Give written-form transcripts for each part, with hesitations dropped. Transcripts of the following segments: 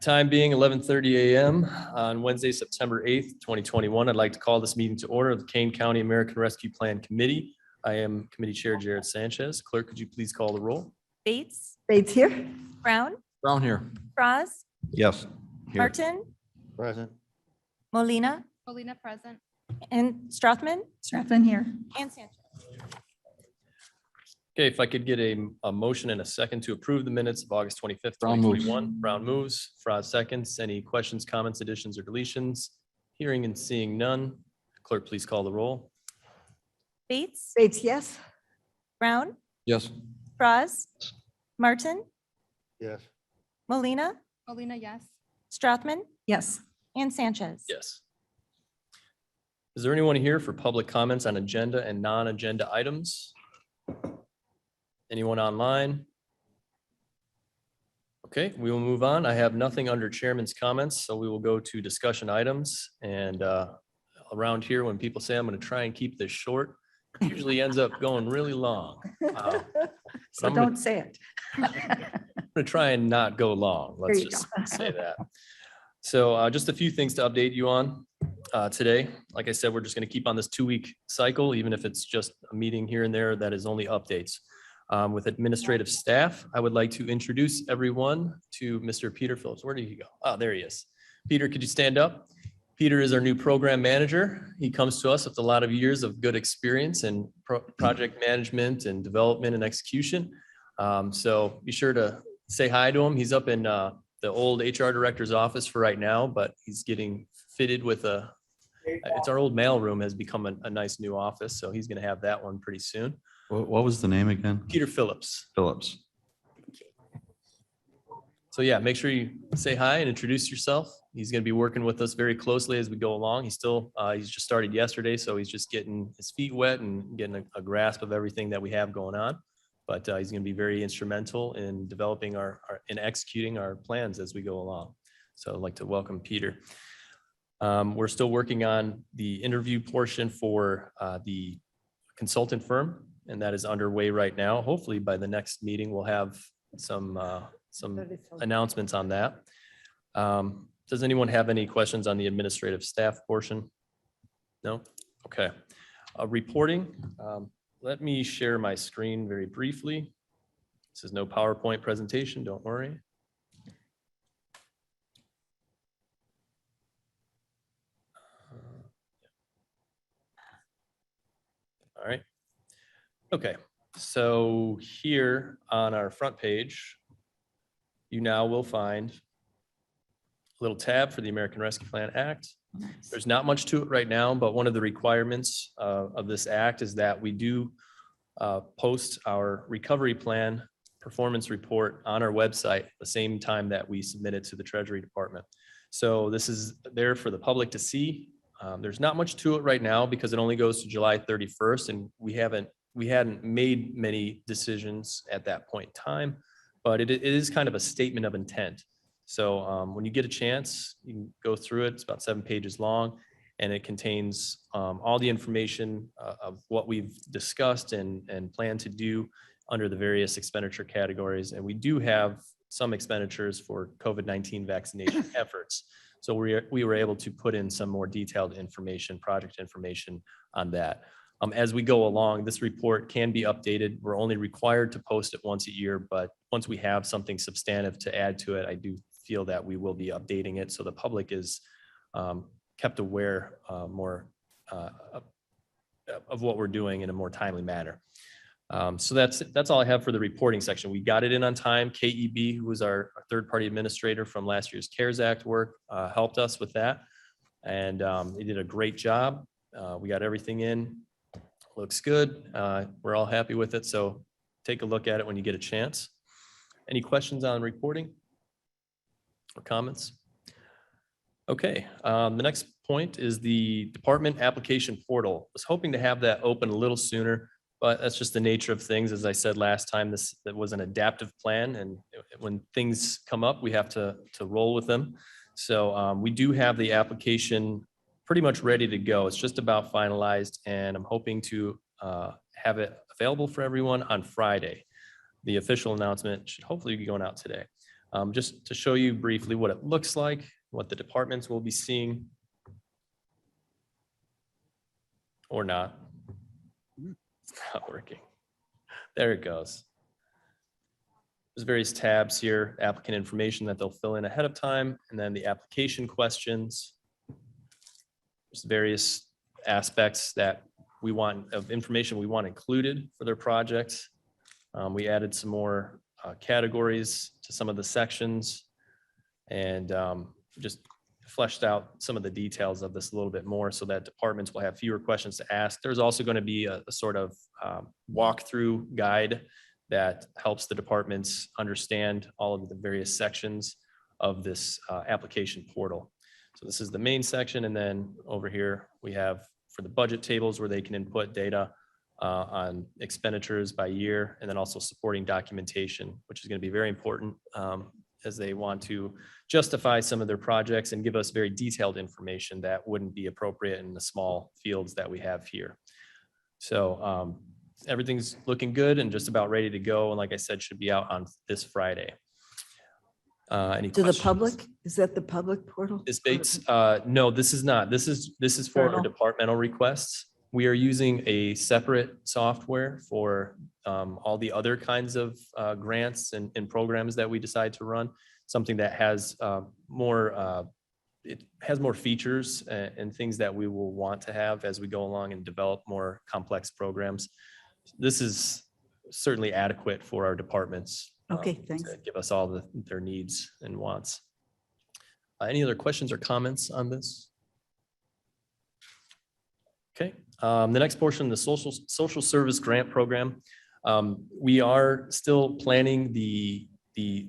Time being 11:30 a.m. on Wednesday, September 8th, 2021. I'd like to call this meeting to order of the Kane County American Rescue Plan Committee. I am Committee Chair Jared Sanchez. Clerk, could you please call the roll? Bates, Bates here. Brown, Brown here. Froz, Yes. Here. Martin, Present. Molina, Molina present. and Strothman, Strathman here. and Sanchez. Okay, if I could get a motion and a second to approve the minutes of August 25th, Brown moves. 2021. Brown moves, Froz seconds. Any questions, comments, additions, or deletions? Hearing and seeing none. Clerk, please call the roll. Bates, Bates, yes. Brown, Yes. Froz, Martin, Yes. Molina, Molina, yes. Strothman, Yes. and Sanchez. Yes. Is there anyone here for public comments on agenda and non-agenda items? Anyone online? Okay, we will move on. I have nothing under chairman's comments, so we will go to discussion items. And around here, when people say I'm going to try and keep this short, it usually ends up going really long. So I'm gonna- don't say it. I'm going to try and not go long. Let's There you just go. say that. So just a few things to update you on today. Like I said, we're just going to keep on this 2-week cycle, even if it's just a meeting here and there that is only updates. With administrative staff, I would like to introduce everyone to Mr. Peter Phillips. Where did he go? Oh, there he is. Peter, could you stand up? Peter is our new program manager. He comes to us with a lot of years of good experience in project management and development and execution. So be sure to say hi to him. He's up in the old HR director's office for right now, but he's getting fitted with it's our old mailroom has become a nice new office. So he's going to have that one pretty soon. What was the name again? Peter Phillips. Phillips. So yeah, make sure you say hi and introduce yourself. He's going to be working with us very closely as we go along. He's just started yesterday, so he's just getting his feet wet and getting a grasp of everything that we have going on. But he's going to be very instrumental in developing in executing our plans as we go along. So I'd like to welcome Peter. We're still working on the interview portion for the consultant firm, and that is underway right now. Hopefully by the next meeting, we'll have some announcements on that. Does anyone have any questions on the administrative staff portion? No? Okay. Reporting. Let me share my screen very briefly. This is no PowerPoint presentation, don't worry. All right. Okay, so here on our front page, you now will find a little tab for the American Rescue Plan Act. There's not much to it right now, but one of the requirements of this act is that we do post our recovery plan performance report on our website the same time that we submit it to the Treasury Department. So this is there for the public to see. There's not much to it right now because it only goes to July 31st, and we hadn't made many decisions at that point in time, but it is kind of a statement of intent. So when you get a chance, you can go through it. It's about 7 pages long, and it contains all the information of what we've discussed and plan to do under the various expenditure categories. And we do have some expenditures for COVID-19 vaccination efforts. So we were able to put in some more detailed information, project information on that. As we go along, this report can be updated. We're only required to post it once a year, but once we have something substantive to add to it, I do feel that we will be updating it so the public is kept aware more of what we're doing in a more timely manner. So that's all I have for the reporting section. We got it in on time. KEB, who was our third-party administrator from last year's CARES Act work, helped us with that. And they did a great job. We got everything in. Looks good. We're all happy with it. So take a look at it when you get a chance. Any questions on reporting or comments? Okay, the next point is the department application portal. I was hoping to have that open a little sooner, but that's just the nature of things. As I said last time, that was an adaptive plan, and when things come up, we have to roll with them. So we do have the application pretty much ready to go. It's just about finalized, and I'm hoping to have it available for everyone on Friday. The official announcement should hopefully be going out today. Just to show you briefly what it looks like, what the departments will be seeing. Or not. It's not working. There it goes. There's various tabs here, applicant information that they'll fill in ahead of time, and then the application questions. There's various aspects that we want of information we want included for their projects. We added some more categories to some of the sections and just fleshed out some of the details of this a little bit more so that departments will have fewer questions to ask. There's also going to be a sort of walkthrough guide that helps the departments understand all of the various sections of this application portal. So this is the main section. And then over here, we have for the budget tables where they can input data on expenditures by year, and then also supporting documentation, which is going to be very important as they want to justify some of their projects and give us very detailed information that wouldn't be appropriate in the small fields that we have here. So everything's looking good and just about ready to go. And like I said, should be out on this Friday. Any To the questions? public? Is that the public portal? This Bates, no, this is not. This is for our Journal. departmental requests. We are using a separate software for all the other kinds of grants and programs that we decide to run. Something that has it has more features and things that we will want to have as we go along and develop more complex programs. This is certainly adequate for our departments. Okay, thanks. To give us all their needs and wants. Any other questions or comments on this? Okay, the next portion, the social service grant program. We are still planning the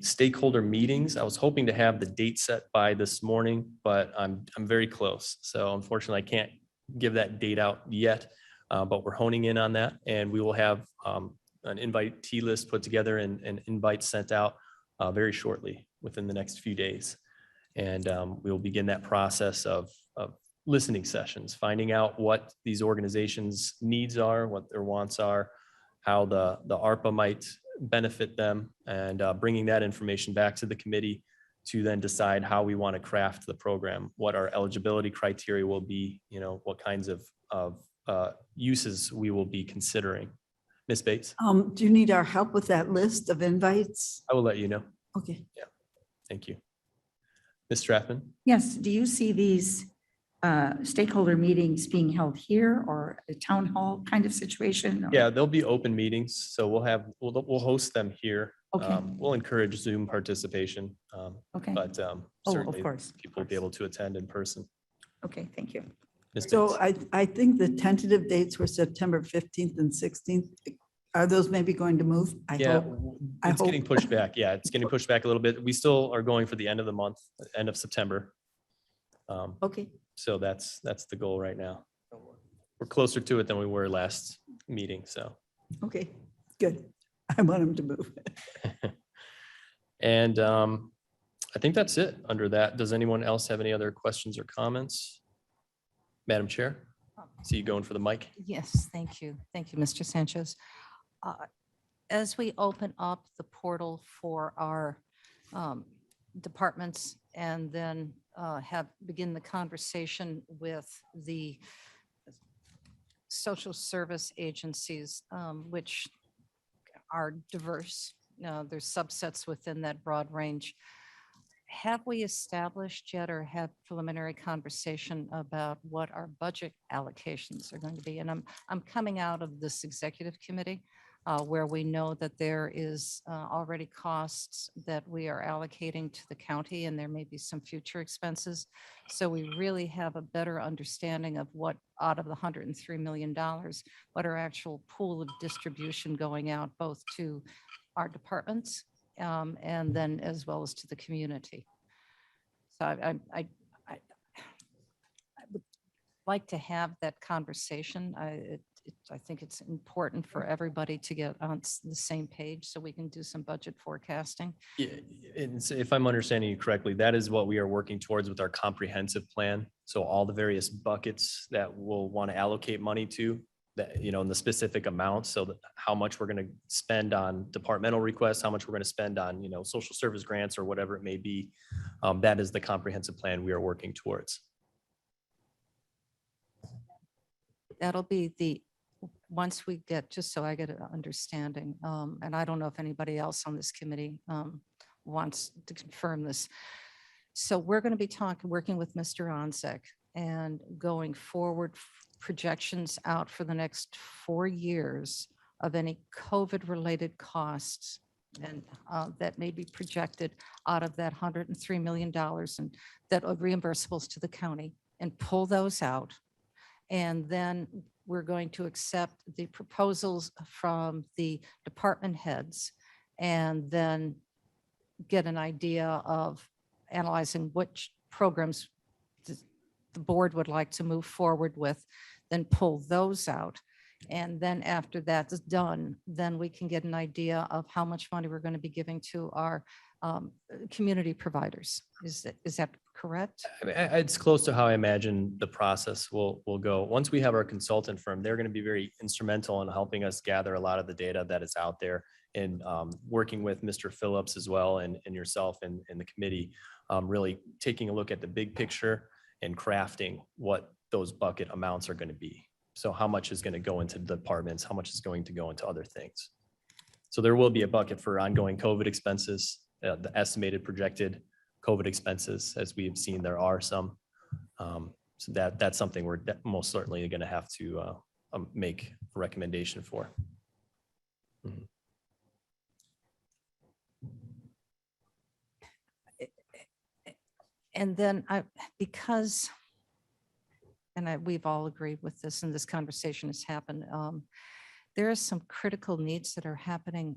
stakeholder meetings. I was hoping to have the date set by this morning, but I'm very close. So unfortunately, I can't give that date out yet, but we're honing in on that, and we will have an invitee list put together and invites sent out very shortly within the next few days. And we'll begin that process of listening sessions, finding out what these organizations' needs are, what their wants are, how the ARPA might benefit them, and bringing that information back to the committee to then decide how we want to craft the program, what our eligibility criteria will be, what kinds of uses we will be considering. Ms. Bates? Do you need our help with that list of invites? I will let you know. Okay. Thank you. Ms. Strathman? Yes, do you see these stakeholder meetings being held here or a town hall kind of situation? or- Yeah, there'll be open meetings, so we'll host them here. Okay. We'll encourage Zoom participation, Okay, but of certainly course. people will be able to attend in person. Okay, thank you. Ms. So Bates? I think the tentative dates were September 15th and 16th. Are those maybe going to move? I Yeah, hope. I it's getting hope. pushed back. Yeah, it's getting pushed back a little bit. We still are going for the end of the month, end of September. Okay, So that's the goal right now. We're closer to it than we were last meeting, so. okay, good. I want them to move. And I think that's it under that. Does anyone else have any other questions or comments? Madam Chair, see you going for the mic. Yes, thank you. Thank you, Mr. Sanchez. As we open up the portal for our departments and then begin the conversation with the social service agencies, which are diverse, there's subsets within that broad range. Have we established yet or had preliminary conversation about what our budget allocations are going to be? And I'm coming out of this executive committee where we know that there is already costs that we are allocating to the county, and there may be some future expenses. So we really have a better understanding of what out of the $103 million, what our actual pool of distribution going out both to our departments and then as well as to the community. So I would like to have that conversation. I think it's important for everybody to get on the same page so we can do some budget forecasting. Yeah, and so if I'm understanding you correctly, that is what we are working towards with our comprehensive plan. So all the various buckets that we'll want to allocate money to, that, in the specific amounts, so that how much we're going to spend on departmental requests, how much we're going to spend on, social service grants or whatever it may be. That is the comprehensive plan we are working towards. That'll be once we get, just so I get an understanding, and I don't know if anybody else on this committee wants to confirm this. So we're going to be working with Mr. Onzek and going forward projections out for the next 4 years of any COVID-related costs and that may be projected out of that $103 million and that are reimbursables to the county, and pull those out. And then we're going to accept the proposals from the department heads and then get an idea of analyzing which programs the board would like to move forward with, then pull those out. And then after that is done, then we can get an idea of how much money we're going to be giving to our community providers. Is that correct? I mean, it's close to how I imagine the process will go. Once we have our consultant firm, they're going to be very instrumental in helping us gather a lot of the data that is out there, and working with Mr. Phillips as well, and yourself and the committee, really taking a look at the big picture and crafting what those bucket amounts are going to be. So how much is going to go into departments, how much is going to go into other things. So there will be a bucket for ongoing COVID expenses, the estimated projected COVID expenses. As we have seen, there are some. So that's something we're most certainly going to have to make a recommendation for. Mhm. And then because, and we've all agreed with this, and this conversation has happened, there are some critical needs that are happening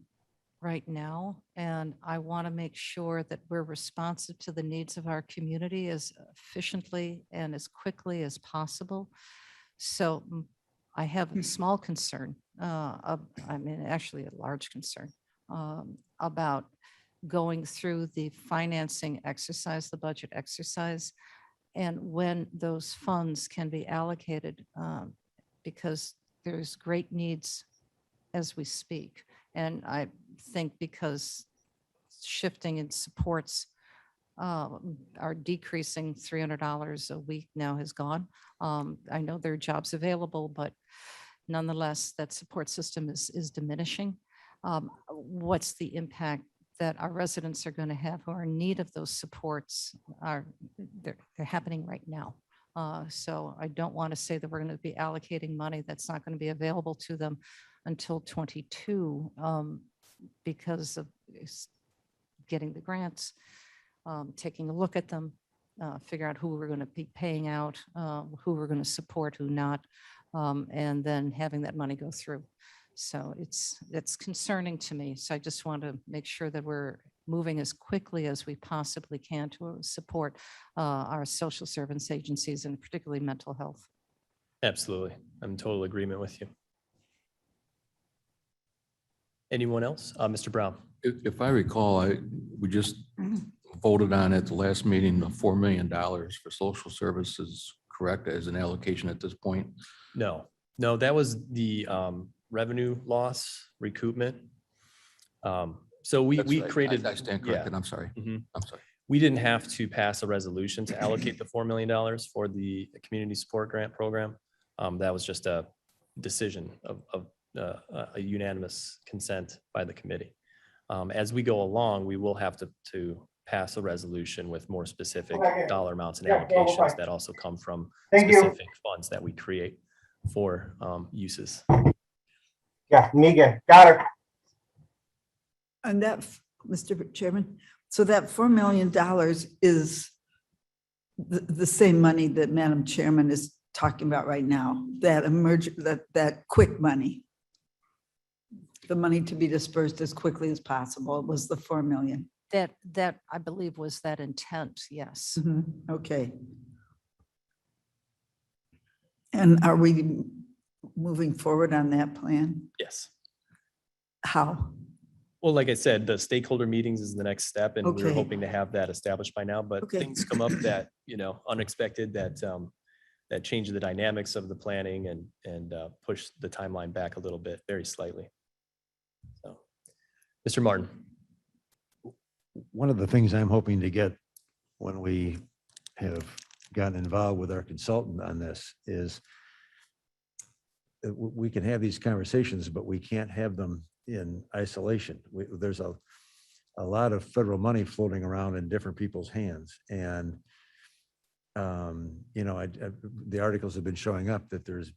right now. And I want to make sure that we're responsive to the needs of our community as efficiently and as quickly as possible. So I have a small concern, actually a large concern, about going through the financing exercise, the budget exercise, and when those funds can be allocated, because there's great needs as we speak. And I think because shifting in supports are decreasing, $300 a week now has gone. I know there are jobs available, but nonetheless, that support system is diminishing. What's the impact that our residents are going to have who are in need of those supports? They're happening right now. So I don't want to say that we're going to be allocating money that's not going to be available to them until 22, because of getting the grants, taking a look at them, figure out who we're going to be paying out, who we're going to support, who not, and then having that money go through. So it's concerning to me. So I just want to make sure that we're moving as quickly as we possibly can to support our social service agencies, and particularly mental health. Absolutely. I'm in total agreement with you. Anyone else? Mr. Brown? If I recall, we just voted on at the last meeting, the $4 million for social services, correct, as an allocation at this point? No, that was the revenue loss recoupment. So we That's right. created. I stand corrected. I'm sorry. Mhm. I'm sorry. We didn't have to pass a resolution to allocate the $4 million for the community support grant program. That was just a decision of a unanimous consent by the committee. As we go along, we will have to pass a resolution with more specific dollar amounts and allocations that also come from specific funds that we create for uses. Yeah, Megan, got her. And that, Mr. Chairman, so that $4 million is the same money that Madam Chairman is talking about right now, that quick money. The money to be dispersed as quickly as possible was the 4 million. That I believe was that intent, yes. Okay. And are we moving forward on that plan? Yes. How? Well, like I said, the stakeholder meetings is the next step, and we were Okay. hoping to have that established by now, but Okay. things come up that, unexpected, that that change the dynamics of the planning and push the timeline back a little bit, very slightly. So, Mr. Martin. One of the things I'm hoping to get when we have gotten involved with our consultant on this is that we can have these conversations, but we can't have them in isolation. There's a lot of federal money floating around in different people's hands. And, the articles have been showing up that there's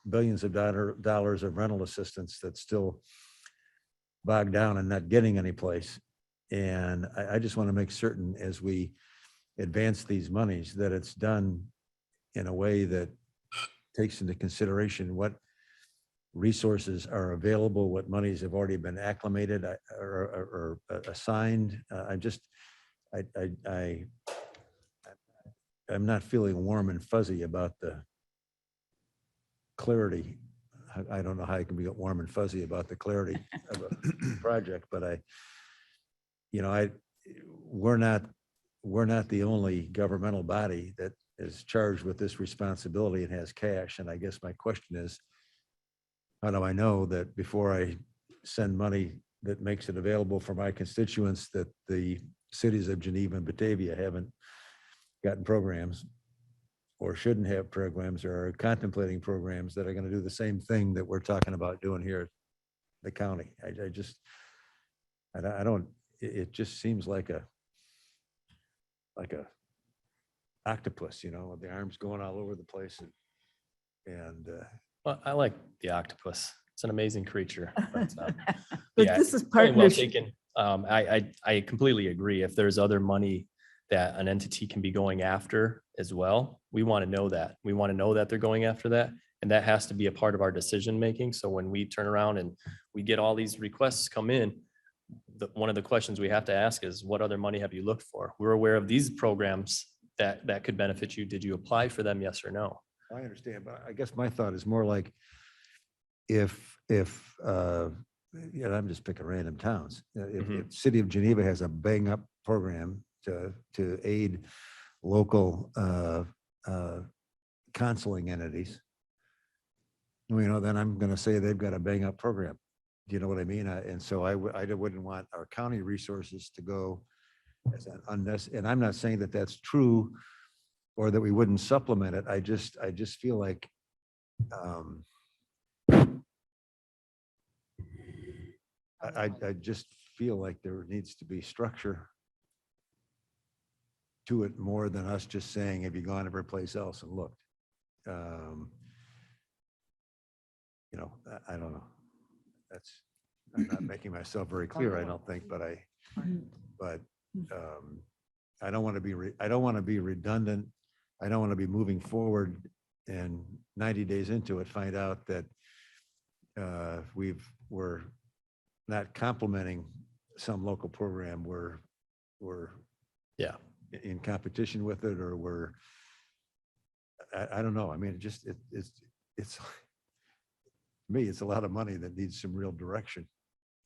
billions of dollars of rental assistance that's still bogged down and not getting any place. And I just want to make certain as we advance these monies that it's done in a way that takes into consideration what resources are available, what monies have already been acclimated or assigned. I'm not feeling warm and fuzzy about the clarity. I don't know how you can be warm and fuzzy about the clarity of a project, but we're not the only governmental body that is charged with this responsibility and has cash. And I guess my question is, how do I know that before I send money that makes it available for my constituents, that the cities of Geneva and Batavia haven't gotten programs or shouldn't have programs or are contemplating programs that are going to do the same thing that we're talking about doing here at the county? It just seems like a octopus, with the arms going all over the place. Well, I like the octopus. It's an amazing creature. But, But yeah, this is point well partnership. taken. I completely agree. If there's other money that an entity can be going after as well, we want to know that. We want to know that they're going after that. And that has to be a part of our decision making. So when we turn around and we get all these requests come in, one of the questions we have to ask is, what other money have you looked for? We're aware of these programs that could benefit you. Did you apply for them? Yes or no? I understand, but I guess my thought is more like if I'm just picking random towns. If City of Geneva has a bang up program to aid local counseling entities, then I'm going to say they've got a bang up program. Do you know what I mean? And so I wouldn't want our county resources to go as an unnecessary. And I'm not saying that that's true or that we wouldn't supplement it. I just feel like I just feel like there needs to be structure to it more than us just saying, have you gone every place else and looked? I don't know. I'm not making myself very clear, I don't think, but I don't want to be redundant. I don't want to be moving forward and 90 days into it, find out that we're not complementing some local program. We're in competition with it, or I don't know. I mean, it's to me, it's a lot of money that needs some real direction.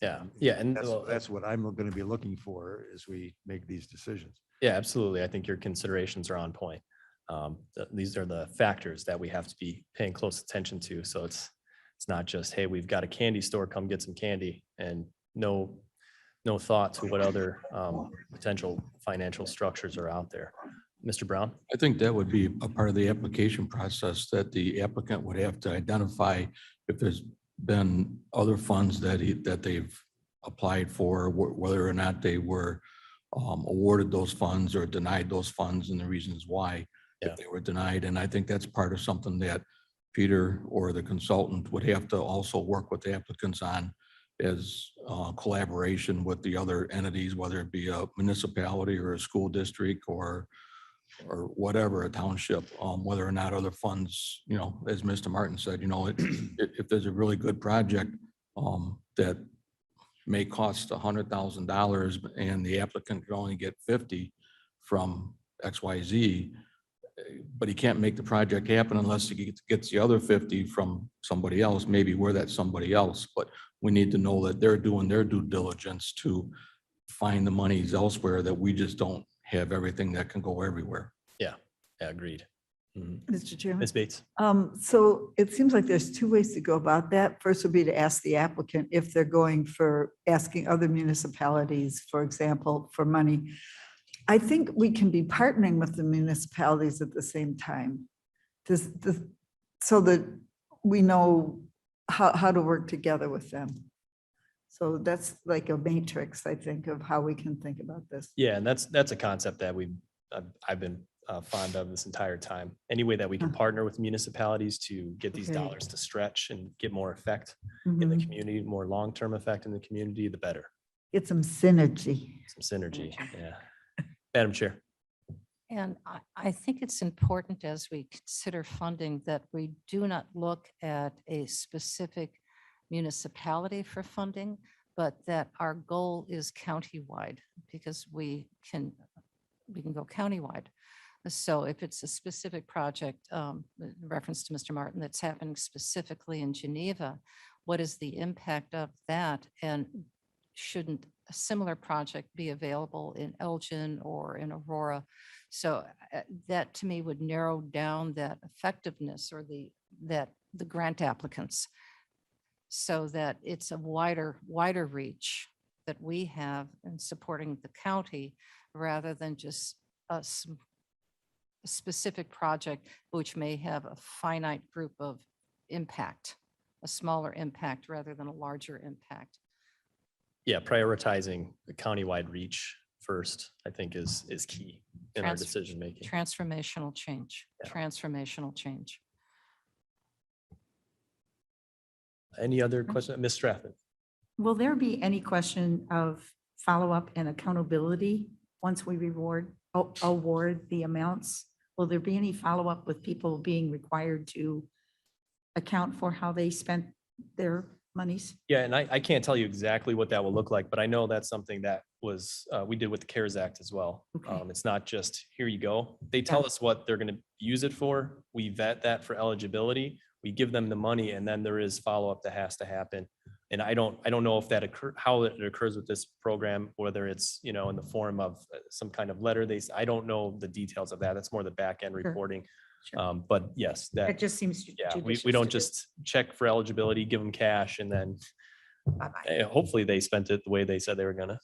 Yeah. And that's what I'm going to be looking for as we make these decisions. yeah, absolutely. I think your considerations are on point. These are the factors that we have to be paying close attention to. So it's not just, hey, we've got a candy store, come get some candy, and no thought to what other potential financial structures are out there. Mr. Brown? I think that would be a part of the application process, that the applicant would have to identify if there's been other funds that they've applied for, whether or not they were awarded those funds or denied those funds, and the reasons why if they were denied. And I think that's part of something that Peter or the consultant would have to also work with the applicants on, as collaboration with the other entities, whether it be a municipality or a school district or whatever, a township, whether or not other funds, as Mr. Martin said, if there's a really good project that may cost $100,000 and the applicant can only get 50 from XYZ, but he can't make the project happen unless he gets the other 50 from somebody else. Maybe we're that somebody else, but we need to know that they're doing their due diligence to find the monies elsewhere, that we just don't have everything that can go everywhere. Yeah, agreed. Mr. Chairman? Ms. Bates. So it seems like there's two ways to go about that. First would be to ask the applicant if they're going for asking other municipalities, for example, for money. I think we can be partnering with the municipalities at the same time. So that we know how to work together with them. So that's like a matrix, I think, of how we can think about this. Yeah, and that's a concept that I've been fond of this entire time. Any way that we can partner with municipalities to get these Okay. dollars to stretch and get more effect in the Mhm. community, more long-term effect in the community, the better. Get some synergy. Some synergy, yeah. Madam Chair. And I think it's important as we consider funding that we do not look at a specific municipality for funding, but that our goal is countywide because we can go countywide. So if it's a specific project, in reference to Mr. Martin, that's happening specifically in Geneva, what is the impact of that? And shouldn't a similar project be available in Elgin or in Aurora? So that to me would narrow down that effectiveness or the grant applicants so that it's a wider reach that we have in supporting the county rather than just a specific project which may have a finite group of impact, a smaller impact rather than a larger impact. Yeah, prioritizing the countywide reach first, I think is key in our Trans- decision making. Transformational change, Yeah. transformational change. Any other question? Ms. Strathman? Will there be any question of follow-up and accountability once we award the amounts? Will there be any follow-up with people being required to account for how they spent their monies? Yeah, and I can't tell you exactly what that will look like, but I know that's something that was, we did with the CARES Act as well. Okay. It's not just, here you go. They tell us what they're gonna use it for. We vet that for eligibility. We give them the money and then there is follow-up that has to happen. And I don't know if that how it occurs with this program, whether it's, in the form of some kind of letter. I don't know the details of that. That's more the back end Sure. reporting. Sure. But yes, that. That just seems Yeah, judicious we don't to do. just check for eligibility, give them cash, and then Bye-bye. hopefully they spent it the way they said they were gonna,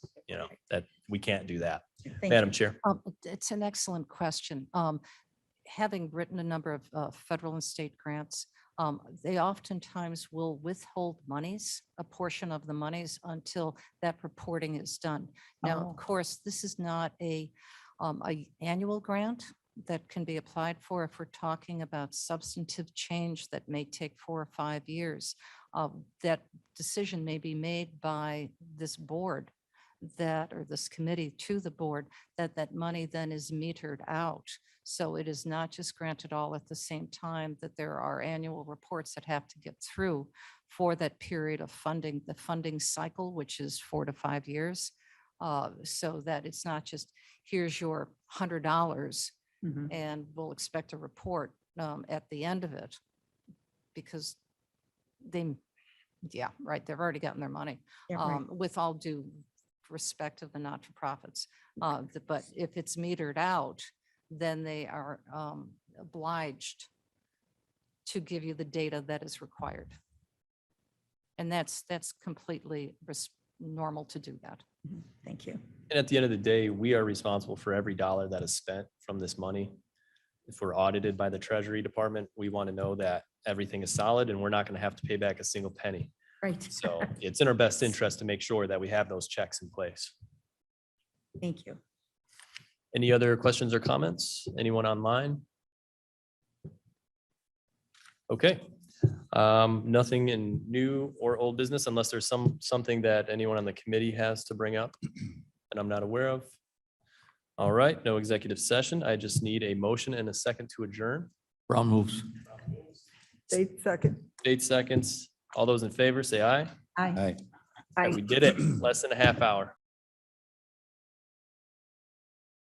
that we can't do that. Thank Madam you. Chair. It's an excellent question. Having written a number of federal and state grants, they oftentimes will withhold monies, a portion of the monies until that reporting is done. Now, Oh. of course, this is not a annual grant that can be applied for if we're talking about substantive change that may take 4 or 5 years. That decision may be made by this board or this committee to the board that money then is metered out. So it is not just granted all at the same time, that there are annual reports that have to get through for that period of funding, the funding cycle, which is 4 to 5 years. So that it's not just, here's your $100 Mhm. and we'll expect a report at the end of it. Because they've already gotten their money. Yeah, right. With all due respect of the not-for-profits. But if it's metered out, then they are obliged to give you the data that is required. And that's completely normal to do that. Thank you. And at the end of the day, we are responsible for every dollar that is spent from this money. If we're audited by the Treasury Department, we want to know that everything is solid and we're not going to have to pay back a single penny. Right. So it's in our best interest to make sure that we have those checks in place. Thank you. Any other questions or comments? Anyone online? Okay. Nothing in new or old business unless there's something that anyone on the committee has to bring up that I'm not aware of. All right, no executive session. I just need a motion and a second to adjourn. Brown moves. 8 seconds. 8 seconds. All those in favor, say aye. Aye. And we did it, less than a half hour.